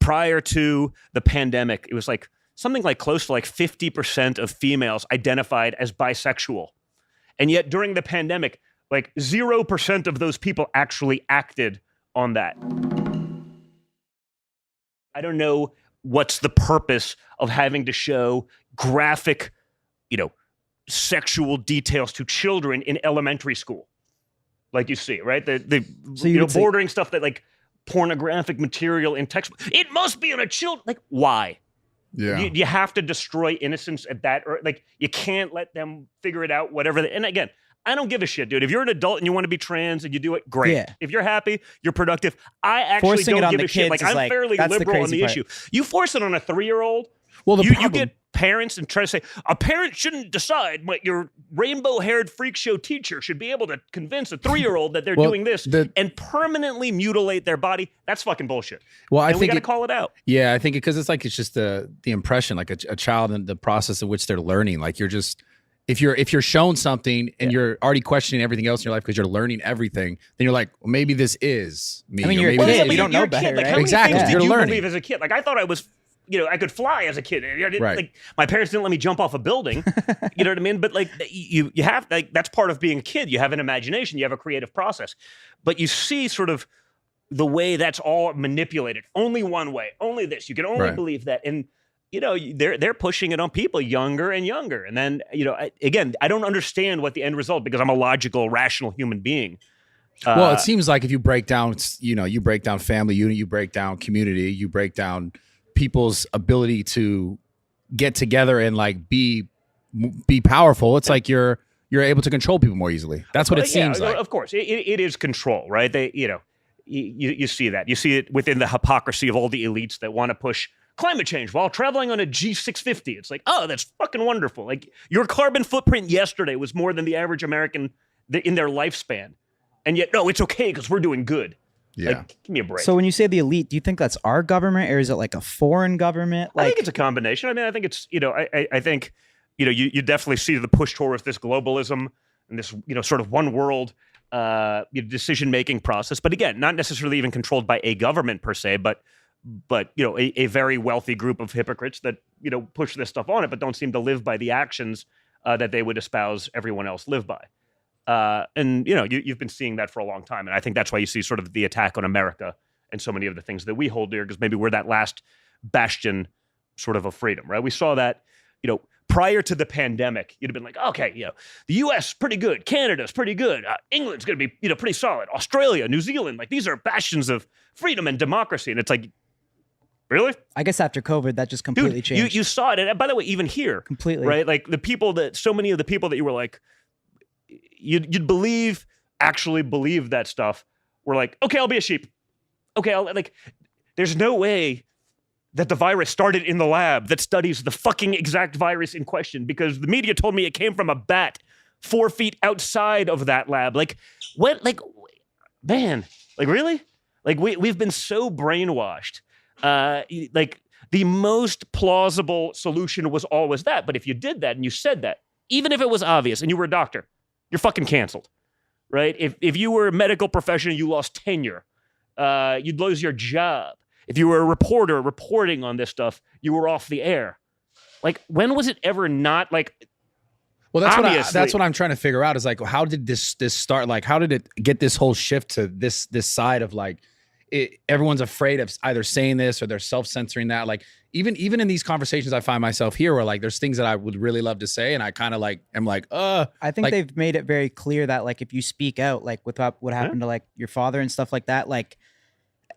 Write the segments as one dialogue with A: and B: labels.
A: prior to the pandemic, it was like something like close to like 50% of females identified as bisexual. And yet during the pandemic, like 0% of those people actually acted on that. I don't know what's the purpose of having to show graphic, sexual details to children in elementary school. Like you see, right? Bordering stuff that like pornographic material in text. It must be on a child. Like, why?
B: Yeah.
A: You have to destroy innocence at that, or like you can't let them figure it out, whatever. And again, I don't give a shit, dude. If you're an adult and you want to be trans and you do it, great.
C: Yeah.
A: If you're happy, you're productive. I actually
C: Forcing
A: don't
C: it on
A: give
C: the
A: a shit.
C: kids
A: Like,
C: is
A: I'm fairly
C: that's the
A: liberal on
C: crazy
A: the
C: part.
A: issue. You force it on a 3-year-old.
B: Well,
A: you get parents and try to say a parent shouldn't decide what your rainbow-haired freak show teacher should be able to convince a 3-year-old that they're doing this and permanently mutilate their body. That's fucking bullshit.
B: Well, I
A: think we
B: think
A: got to call it out.
B: Yeah, I think because it's just the impression, like a child and the process in which they're learning. Like you're just if you're shown something and you're already questioning everything else in your life because you're learning everything, then you're like, well, maybe this is me.
C: I mean,
B: or
C: you're a
B: maybe
C: kid.
B: this
C: You don't know better,
A: Like,
C: right?
A: how many
B: Exactly.
A: things
B: You're
A: did you
B: learning.
A: believe as a kid? Like, I thought I was, I could fly as a kid. I didn't,
B: Right.
A: Like, my parents didn't let me jump off a building. You know what I mean? But like, you have, like, that's part of being a kid. You have an imagination. You have a creative process. But you see sort of the way that's all manipulated. Only one way. Only this. You can only believe that. And they're pushing it on people younger and younger. And then, again, I don't understand what the end result, because I'm a logical, rational human being.
B: Well, it seems like if you break down, you break down family unit, you break down community, you break down people's ability to get together and like be powerful. It's like you're able to control people more easily. That's what it seems like.
A: Of course, it is control, right? You see that. You see it within the hypocrisy of all the elites that want to push climate change while traveling on a G650. It's like, oh, that's fucking wonderful. Like, your carbon footprint yesterday was more than the average American in their lifespan. And yet, no, it's okay because we're doing good.
B: Yeah.
A: Like, give me a break.
C: So when you say the elite, do you think that's our government, or is it like a foreign government?
A: I think it's a combination. I mean, I think it's, I think, you definitely see the push towards this globalism and this, sort of one world decision-making process. But again, not necessarily even controlled by a government per se, but a very wealthy group of hypocrites that, push this stuff on it, but don't seem to live by the actions that they would espouse everyone else live by. And you've been seeing that for a long time. And I think that's why you see sort of the attack on America and so many of the things that we hold dear, because maybe we're that last bastion sort of freedom, right? We saw that, prior to the pandemic, you'd have been like, okay, the US pretty good, Canada's pretty good, England's going to be, pretty solid, Australia, New Zealand, like these are bastions of freedom and democracy. And it's like, really?
C: I guess after COVID, that just completely changed.
A: You saw it. And by the way, even here,
C: completely,
A: right? Like so many of the people that you were like, you'd actually believe that stuff, were like, okay, I'll be a sheep. Okay, there's no way that the virus started in the lab that studies the fucking exact virus in question, because the media told me it came from a bat 4 feet outside of that lab. Like, what? Like, man, like, really? Like, we've been so brainwashed. Like, the most plausible solution was always that. But if you did that and you said that, even if it was obvious and you were a doctor, you're fucking canceled, right? If you were a medical professional, you lost tenure. You'd lose your job. If you were a reporter reporting on this stuff, you were off the air. Like, when was it ever not like?
B: Well, that's what I'm trying to figure out is like, how did this start? Like, how did it get this whole shift to this side of like, everyone's afraid of either saying this or they're self-censoring that. Like, even in these conversations, I find myself here where like there's things that I would really love to say, and I kind of like am like,
C: I think they've made it very clear that like if you speak out, like with what happened to like your father and stuff like that, like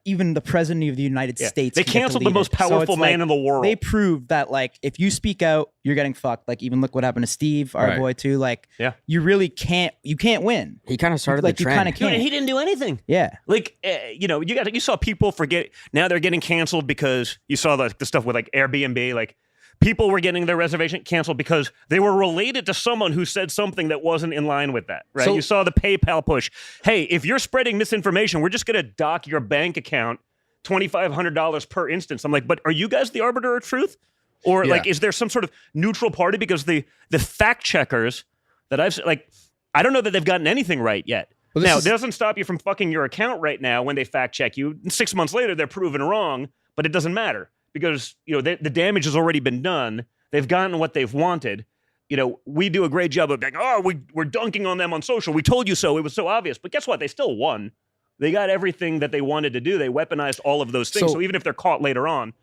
C: even the president of the United States,
A: they canceled the most powerful man in the world.
C: They proved that like if you speak out, you're getting fucked. Like, even look what happened to Steve, our boy too. Like, you really can't. You can't win.
D: He kind of started the trend.
C: You kind of can't.
A: He didn't do anything.
C: Yeah.
A: Like, you saw people forget. Now they're getting canceled because you saw the stuff with like Airbnb. Like, people were getting their reservation canceled because they were related to someone who said something that wasn't in line with that, right? So, you saw the PayPal push. Hey, if you're spreading misinformation, we're just going to dock your bank account $2,500 per instance. I'm like, but are you guys the arbiter of truth? Or like, is there some sort of neutral party? Because the fact checkers that I don't know that they've gotten anything right yet. Well, it doesn't stop you from fucking your account right now when they fact check you. And 6 months later, they're proven wrong. but it doesn't matter because, the damage has already been done. They've gotten what they've wanted. We do a great job of like, oh, we're dunking on them on social. We told you so. It was so obvious. But guess what? They still won. They got everything that they wanted to do. They weaponized all of those things. So even if they're caught later on,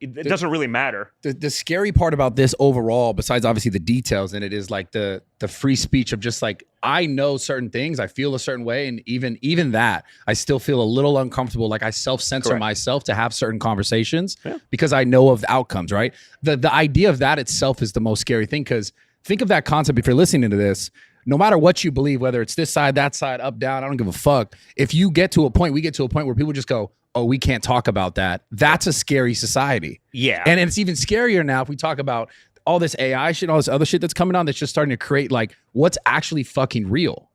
A: it doesn't really matter.
B: The scary part about this overall, besides obviously the details in it, is like the free speech of just like, I know certain things, I feel a certain way, and even that, I still feel a little uncomfortable. Like I self-censor myself to have certain conversations because I know of the outcomes, right? The idea of that itself is the most scary thing, because think of that concept if you're listening to this. No matter what you believe, whether it's this side, that side, up, down, I don't give a fuck. If you get to a point, we get to a point where people just go, oh, we can't talk about that. That's a scary society.
A: Yeah.
B: And it's even scarier now if we talk about all this AI shit, all this other shit that's coming on that's just starting to create like what's actually fucking real.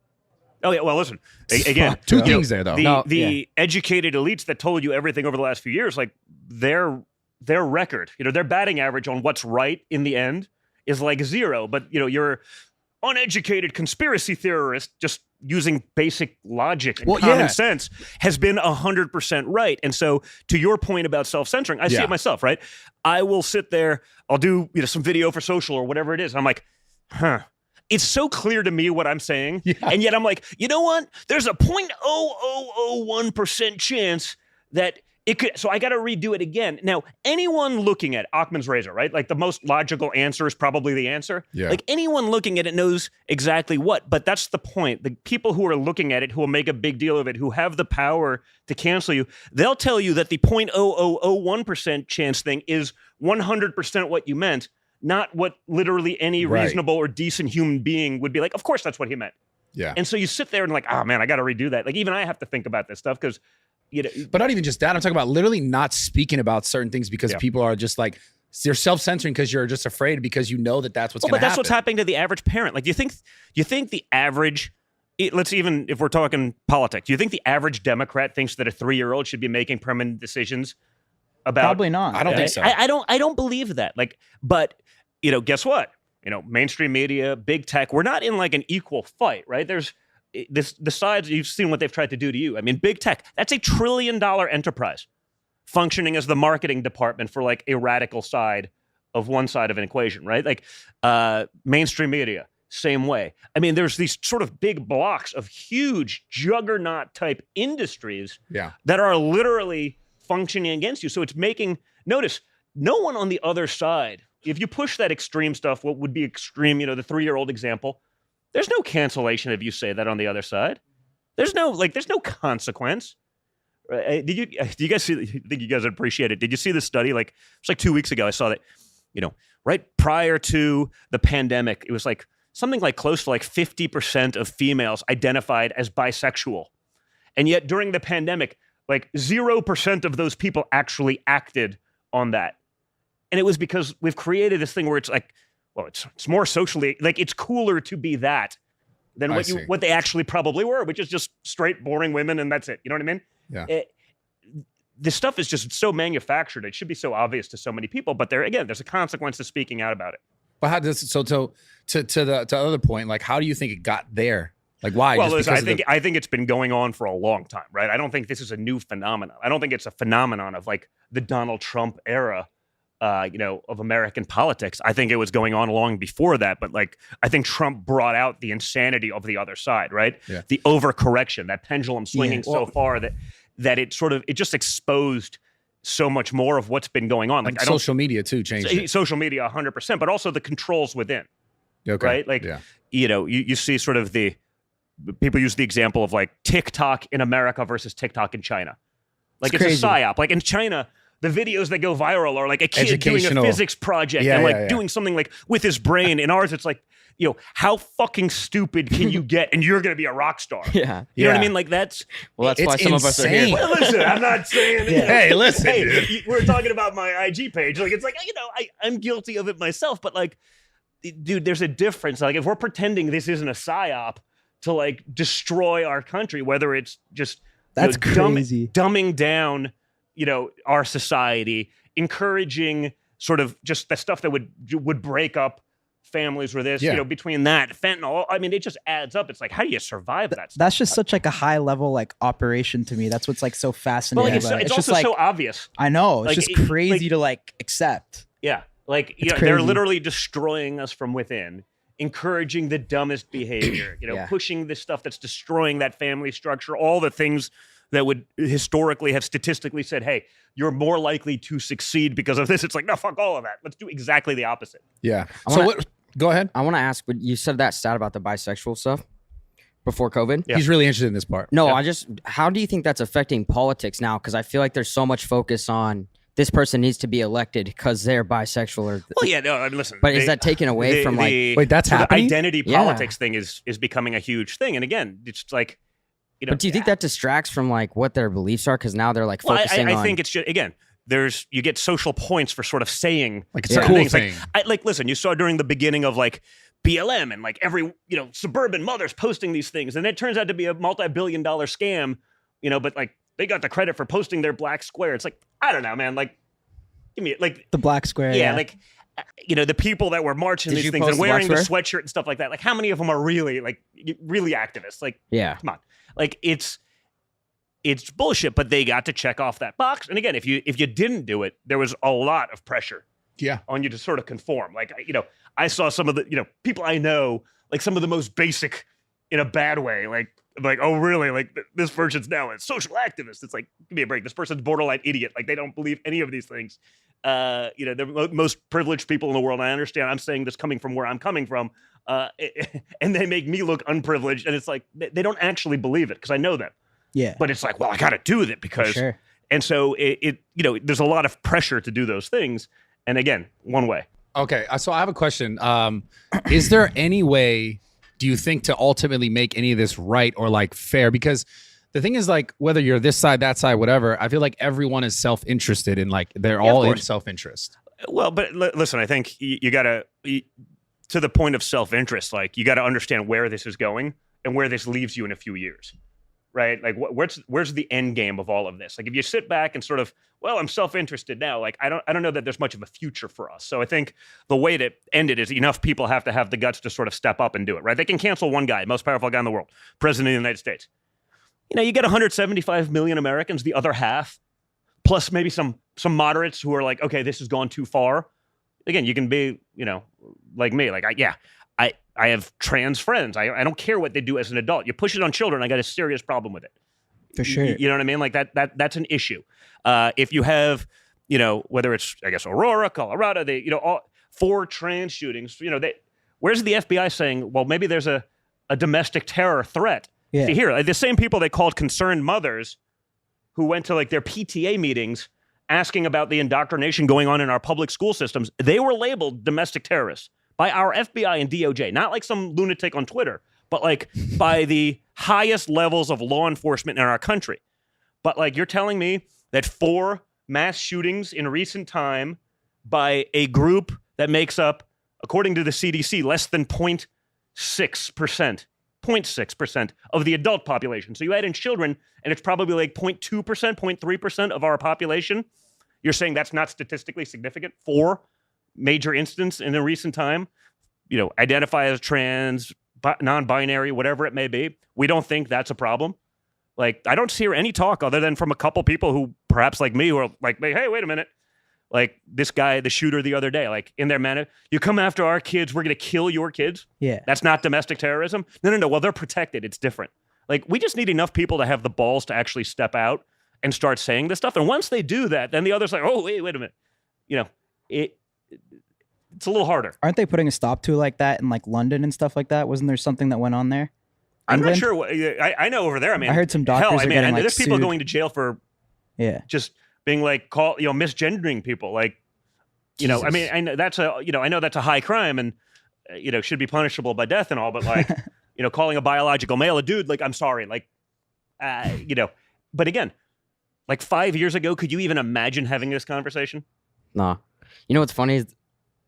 A: Oh, yeah. Well, listen, again.
B: Two things there, though.
A: The educated elites that told you everything over the last few years, like their record, their batting average on what's right in the end is like 0. But, you're uneducated conspiracy theorist just using basic logic and common sense has been 100% right. And so to your point about self-censoring, I see it myself, right? I will sit there, I'll do some video for social or whatever it is. And I'm like, it's so clear to me what I'm saying. Yeah. And yet I'm like, you know what? There's a 0.0001% chance that it could, so I got to redo it again. Now, anyone looking at Occam's razor, right? Like the most logical answer is probably the answer.
B: Yeah.
A: Like anyone looking at it knows exactly what, but that's the point. The people who are looking at it, who will make a big deal of it, who have the power to cancel you, they'll tell you that the 0.0001% chance thing is 100% what you meant, not what literally any reasonable or decent human being would be like, of course that's what he meant.
B: Yeah.
A: And so you sit there and like, oh man, I got to redo that. Like even I have to think about this stuff because
B: but not even just that. I'm talking about literally not speaking about certain things because people are just like, they're self-censoring because you're just afraid because you know that that's what's going to happen.
A: But that's what's happening to the average parent. Like, do you think the average, let's even, if we're talking politics, do you think the average Democrat thinks that a 3-year-old should be making permanent decisions about?
C: Probably not.
B: I don't think so.
A: I don't believe that. Like, but, guess what? Mainstream media, big tech, we're not in like an equal fight, right? There's, the sides, you've seen what they've tried to do to you. I mean, big tech, that's $1 trillion enterprise functioning as the marketing department for like a radical side of one side of an equation, right? Like mainstream media, same way. I mean, there's these sort of big blocks of huge juggernaut type industries that are literally functioning against you. So it's making, notice, no one on the other side, if you push that extreme stuff, what would be extreme, the 3-year-old example, there's no cancellation if you say that on the other side. There's no consequence. Did you guys see? I think you guys would appreciate it. Did you see the study? Like it's like 2 weeks ago. I saw that. Right prior to the pandemic, it was like something like close to like 50% of females identified as bisexual, and yet during the pandemic, like 0% of those people actually acted on that, and it was because we've created this thing where it's like, well, it's more socially, like it's cooler to be that than what they actually probably were, which is just straight, boring women, and that's it. You know what I mean?
B: Yeah.
A: This stuff is just so manufactured. It should be so obvious to so many people, but there's a consequence to speaking out about it.
B: But how does to the other point? Like, how do you think it got there? Like, why?
A: Well, listen, I think it's been going on for a long time, right? I don't think this is a new phenomenon. I don't think it's a phenomenon of like the Donald Trump era. Of American politics. I think it was going on long before that, but like I think Trump brought out the insanity of the other side, right? Yeah. The overcorrection, that pendulum swinging so far that it just exposed so much more of what's been going on. Like
B: social media too changed it.
A: Social media 100%, but also the controls within.
B: Okay.
A: Right? Like you see sort of the people use the example of like TikTok in America versus TikTok in China. Like it's a psyop. Like in China, the videos that go viral are like a kid doing a physics project and doing something like with his brain. In ours, it's like, how fucking stupid can you get and you're going to be a rock star?
C: Yeah.
A: You know what I mean? Like that's
C: why some
B: insane.
C: of us are here.
A: Well, listen, I'm not saying
B: Hey, listen.
A: Hey, we're talking about my IG page. Like, it's like, I'm guilty of it myself, but like, dude, there's a difference. Like if we're pretending this isn't a psyop to like destroy our country, whether it's just
C: that's crazy.
A: Dumbing down our society, encouraging sort of just the stuff that would break up families were this,
B: Yeah.
A: between that, fentanyl. I mean, it just adds up. It's like, how do you survive that stuff?
C: That's just such like a high level like operation to me. That's what's like so
A: But
C: fascinating.
A: like, it's
C: about it.
A: also
C: just like,
A: so obvious.
C: I know. It's
A: like,
C: just crazy to like accept.
A: Yeah. Like,
C: It's
A: they're
C: crazy.
A: literally destroying us from within, encouraging the dumbest behavior,
B: Yeah.
A: pushing the stuff that's destroying that family structure, all the things that would historically have statistically said, hey, you're more likely to succeed because of this. It's like, no, fuck all of that. Let's do exactly the opposite.
B: Yeah.
D: wanna-
B: Go ahead.
D: I want to ask, but you said that stat about the bisexual stuff before COVID.
A: Yeah.
B: He's really interested in this part.
D: No,
A: Yeah.
D: how do you think that's affecting politics now? Because I feel like there's so much focus on this person needs to be elected because they're bisexual. Or
A: Well, yeah, no, I mean, listen.
D: but is that taken away from like?
B: Wait, that's
A: so the
B: happening?
A: identity
D: Yeah.
A: politics thing is becoming a huge thing. And again, it's like,
D: But do you think that distracts from like what their beliefs are? Because now they're like
A: Well,
D: focusing on.
A: I think it's just, again, you get social points for sort of saying
B: Like, it's a
A: certain
B: cool
A: things.
B: thing.
A: Listen, you saw during the beginning of like BLM and like every, suburban mothers posting these things. And it turns out to be a multi-billion-dollar scam, but like they got the credit for posting their black square. It's like, I don't know, man. Like, give me like,
C: The black square.
A: yeah, like, the people that were marching
D: Did
A: these
D: you
A: things
D: post
A: and
D: the
A: wearing the
D: black
A: sweatshirt and stuff like that. Like, how many of them are really activists? Like,
D: yeah.
A: come on. Like, it's bullshit, but they got to check off that box. And again, if you didn't do it, there was a lot of pressure
B: Yeah.
A: on you to sort of conform. Like, I saw some of the, people I know, like some of the most basic in a bad way, like, oh, really? Like this person's now a social activist. It's like, give me a break. This person's borderline idiot. Like they don't believe any of these things. The most privileged people in the world. And I understand I'm saying this coming from where I'm coming from. And they make me look unprivileged. And it's like, they don't actually believe it because I know them.
C: Yeah.
A: But it's like, well, I got to do it
C: For
A: because,
C: sure.
A: and so there's a lot of pressure to do those things. And again, one way.
B: Okay, so I have a question. Is there any way, do you think, to ultimately make any of this right or like fair? Because the thing is, like, whether you're this side, that side, whatever, I feel like everyone is self-interested in, like, they're all in
A: course.
B: self-interest.
A: Well, but listen, I think you got to, to the point of self-interest, like you got to understand where this is going and where this leaves you in a few years, right? Like where's the end game of all of this? Like if you sit back and sort of, well, I'm self-interested now, like I don't know that there's much of a future for us. So I think the way to end it is enough people have to have the guts to sort of step up and do it, right? They can cancel one guy, most powerful guy in the world, president of the United States. You get 175 million Americans, the other half, plus maybe some moderates who are like, okay, this has gone too far. Again, you can be, like me, like I have trans friends. I don't care what they do as an adult. You push it on children, I got a serious problem with it.
C: For sure.
A: You know what I mean? Like that's an issue. If you have, whether it's, I guess, Aurora, Colorado, all 4 trans shootings, where's the FBI saying, well, maybe there's a domestic terror threat?
C: Yeah.
A: See here, the same people they called concerned mothers who went to like their PTA meetings asking about the indoctrination going on in our public school systems, they were labeled domestic terrorists by our FBI and DOJ, not like some lunatic on Twitter, but like by the highest levels of law enforcement in our country. But like you're telling me that 4 mass shootings in recent time by a group that makes up, according to the CDC, less than 0.6% of the adult population. So you add in children, and it's probably like 0.2%, 0.3% of our population. You're saying that's not statistically significant? 4 major incidents in a recent time, identify as trans, non-binary, whatever it may be. We don't think that's a problem. Like, I don't hear any talk other than from a couple people who perhaps like me who are like, hey, wait a minute. Like this guy, the shooter the other day, like in their manner, you come after our kids, we're going to kill your kids.
C: Yeah.
A: That's not domestic terrorism. No. Well, they're protected. It's different. Like we just need enough people to have the balls to actually step out and start saying this stuff. And once they do that, then the other's like, oh, wait a minute. It's a little harder.
C: Aren't they putting a stop to like that in like London and stuff like that? Wasn't there something that went on there?
A: I'm not
C: England?
A: sure. I know over there. I mean,
C: I heard some doctors
A: hell,
C: are getting, like,
A: there's people
C: sued.
A: going to jail for
C: Yeah.
A: just being like misgendering people. Like, I mean, I know that's a high crime and should be punishable by death and all. But like, calling a biological male a dude, like, I'm sorry, like, But again, like 5 years ago, could you even imagine having this conversation?
D: Nah. You know what's funny is,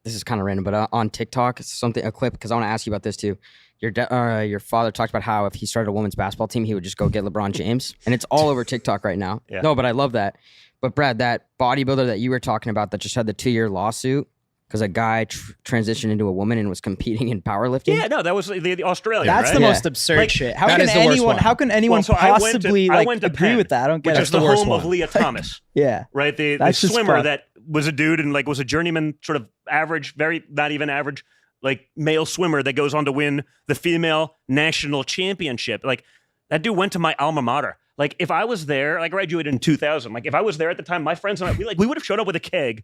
D: this is kind of random, but on TikTok, it's a clip, because I want to ask you about this too. Your father talked about how if he started a women's basketball team, he would just go get LeBron James, and it's all over TikTok right now.
A: Yeah.
D: No, but I love that. But Brad, that bodybuilder that you were talking about that just had the 2-year lawsuit, because a guy transitioned into a woman and was competing in powerlifting?
A: Yeah, no, that was the Australian.
C: That's
A: right?
C: the
D: Yeah.
C: most absurd
A: Like,
C: shit. How
B: that
C: can
B: is the worst
C: anyone?
B: one.
C: How can anyone
A: Well, so I
C: possibly
A: went to
C: agree
A: Penn,
C: with that? I don't get
A: which
C: it.
A: is the
B: the worst
A: home of
B: one.
A: Leah Thomas,
C: Yeah,
A: right? The
C: That's just
A: swimmer
C: fucked.
A: that was a dude and like was a journeyman, sort of average, very not even average, like male swimmer that goes on to win the female national championship. Like that dude went to my alma mater. Like if I was there, like I graduated in 2000. Like if I was there at the time, my friends and I, we would have showed up with a keg,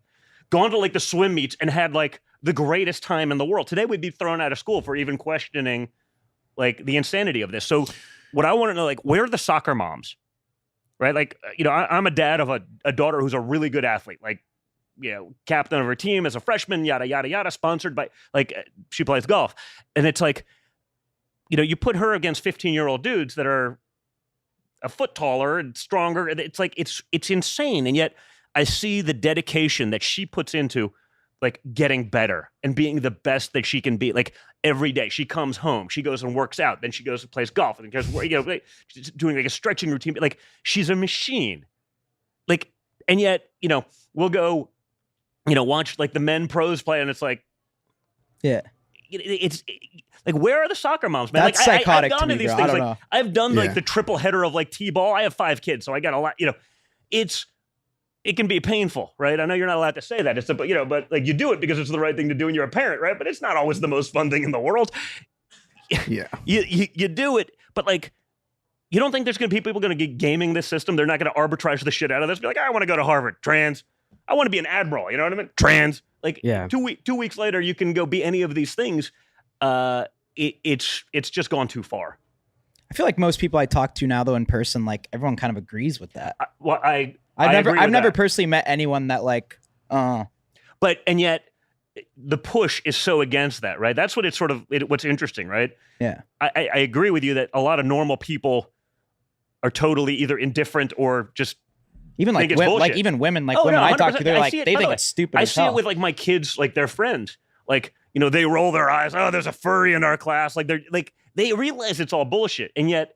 A: gone to like the swim meets, and had like the greatest time in the world. Today we'd be thrown out of school for even questioning like the insanity of this. So what I want to know, like, where are the soccer moms? Right? Like, you know, I'm a dad of a daughter who's a really good athlete, like, you know, captain of her team as a freshman, yada, yada, yada, sponsored by, like, she plays golf. And it's like, you know, you put her against 15-year-old dudes that are a foot taller and stronger. It's like, it's insane. And yet I see the dedication that she puts into like getting better and being the best that she can be. Like every day she comes home, she goes and works out, then she goes and plays golf and goes, you know, she's doing like a stretching routine. Like she's a machine. Like, and yet, you know, we'll go, you know, watch like the men pros play, and it's like,
C: yeah.
A: It's like, where are the soccer moms, man?
C: That's
A: like,
C: psychotic
A: I've
C: to
A: gone
C: me,
A: to these
C: bro. I
A: things.
C: don't
A: Like
C: know.
A: I've done like
B: Yeah.
A: the triple header of like T-ball. I have 5 kids, so I got a lot. You know, it can be painful, right? I know you're not allowed to say that. It's you know, but like you do it because it's the right thing to do, and you're a parent, right? But it's not always the most fun thing in the world.
B: Yeah.
A: You do it, but like, you don't think there's going to be people going to get gaming this system? They're not going to arbitrage the shit out of this. Be like, I want to go to Harvard. Trans. I want to be an admiral. You know what I mean? Trans. Like,
D: Yeah.
A: 2 weeks later, you can go be any of these things. It's just gone too far.
C: I feel like most people I talk to now, though, in person, like everyone kind of agrees with that.
A: I've
C: I've never personally met anyone that like,
A: But and yet the push is so against that, right? That's what it's sort of what's interesting, right?
C: yeah.
A: I agree with you that a lot of normal people are totally either indifferent or just
C: Even like
A: think it's
C: like
A: bullshit.
C: even women, like
A: Oh,
C: women
A: no,
C: I talk to,
A: 100%.
C: they're
A: I
C: like
A: see it,
C: they
A: by the
C: think
A: way.
C: it's stupid.
A: I
C: as
A: see
C: hell.
A: it with like my kids, like their friends. Like, you know, they roll their eyes. Oh, there's a furry in our class. Like they realize it's all bullshit. And yet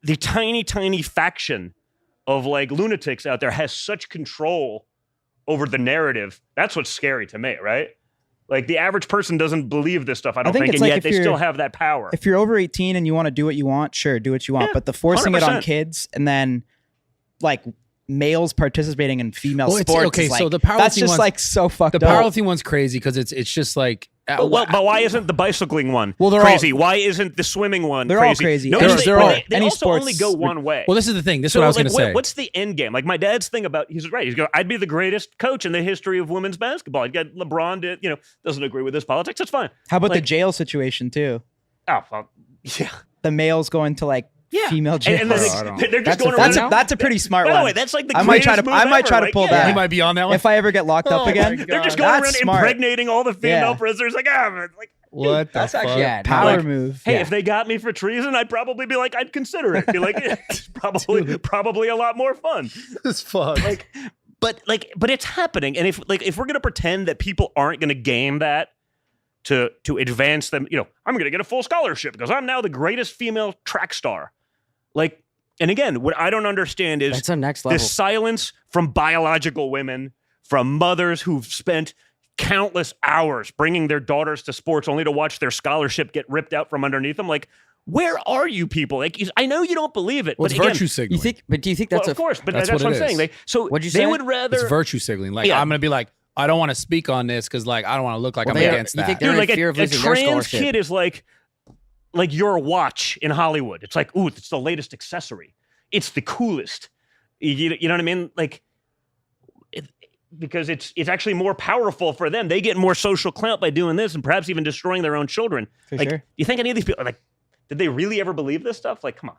A: the tiny faction of like lunatics out there has such control over the narrative. That's what's scary to me, right? Like the average person doesn't believe this stuff, I don't
C: think
A: think,
C: it's
A: and
C: like
A: yet
C: if
A: they
C: you're-
A: still have that power.
C: If you're over 18 and you want to do what you want, sure, do what you want.
A: Yeah,
C: But the forcing it on
A: 100%.
C: kids and then like males participating in female
B: Well, it's-
C: sports,
B: okay,
C: is, like,
B: so the
C: that's
B: powerlifting
C: just
B: one's-
C: like so fucked
B: The
C: up.
B: powerlifting one's crazy because it's just like
A: but why isn't the bicycling one
B: Well, they're
A: crazy? Why isn't the swimming one
C: They're all
A: crazy?
C: crazy.
A: No,
C: Any
A: they,
C: sport-
A: they
C: any
A: also only
C: sports-
A: go one way.
B: Well, this is the thing. This is
A: So,
B: what I was
A: like,
B: going to say.
A: What's the end game? Like my dad's thing about, he's right. He's going, I'd be the greatest coach in the history of women's basketball. You got LeBron, did, you know, doesn't agree with his politics. That's fine.
C: How about the
A: like-
C: jail situation too?
A: Oh, well, yeah.
C: The males going to like
A: Yeah.
C: female jail.
A: And then
B: I don't-
A: they're just
C: That's
A: going
C: a,
A: around.
C: that's a pretty smart
A: By
C: one.
A: the way, that's like the
C: I might try
A: greatest
C: to
A: move
C: I might try
A: ever,
C: to
A: like,
C: pull
A: yeah.
C: that.
B: He might be on that one.
C: If I ever get locked up
B: Oh
C: again,
B: my
A: They're just
B: God.
A: going
C: That's
A: around
C: smart.
A: impregnating all the female
C: Yeah.
A: prisoners. Like, like,
B: What the
C: That's
B: fuck?
C: actually
D: Yeah,
C: power
A: like,
C: move.
A: hey,
C: Yeah.
A: if they got me for treason, I'd probably be like, I'd consider it. Be like, it's probably a lot more fun.
B: This fuck.
A: But it's happening. And if we're gonna pretend that people aren't gonna game that to advance them, you know, I'm gonna get a full scholarship because I'm now the greatest female track star. Like, and again, what I don't understand is
D: That's a next level.
A: the silence from biological women, from mothers who've spent countless hours bringing their daughters to sports only to watch their scholarship get ripped out from underneath them. Like, where are you people? Like, I know you don't believe it,
B: Well,
A: but
B: it's
A: again,
B: virtue signaling.
D: You think? But do you think that's
A: well, of course, but
B: that's
A: that's
B: what
A: what
B: it
A: I'm saying.
B: is.
D: What'd you
A: They
D: say?
A: would rather.
B: It's virtue signaling. Like,
A: Yeah.
B: I'm going to be like, I don't want to speak on this because, like, I don't want to look like
D: Well,
B: I'm
D: they-
B: against
D: you
B: that.
D: think they're
A: Dude,
D: in
A: like
D: fear
A: a
D: of losing their
A: trans
D: scholarship.
A: kid is like your watch in Hollywood. It's like, ooh, it's the latest accessory. It's the coolest. You know what I mean? Like, because it's actually more powerful for them. They get more social clout by doing this, and perhaps even destroying their own children.
C: For
A: like,
C: sure.
A: do you think any of these people like? Did they really ever believe this stuff? Like, come on.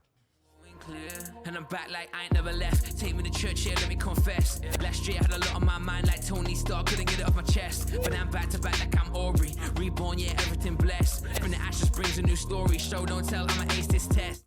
E: And I'm back like I ain't never left. Take me to church, yeah, let me confess. Last year I had a lot on my mind like Tony Stark, couldn't get it off my chest. But I'm back to back like I'm Aubrey. Reborn, yeah, everything blessed. From the ashes brings a new story. Show, don't tell, I'ma ace this test.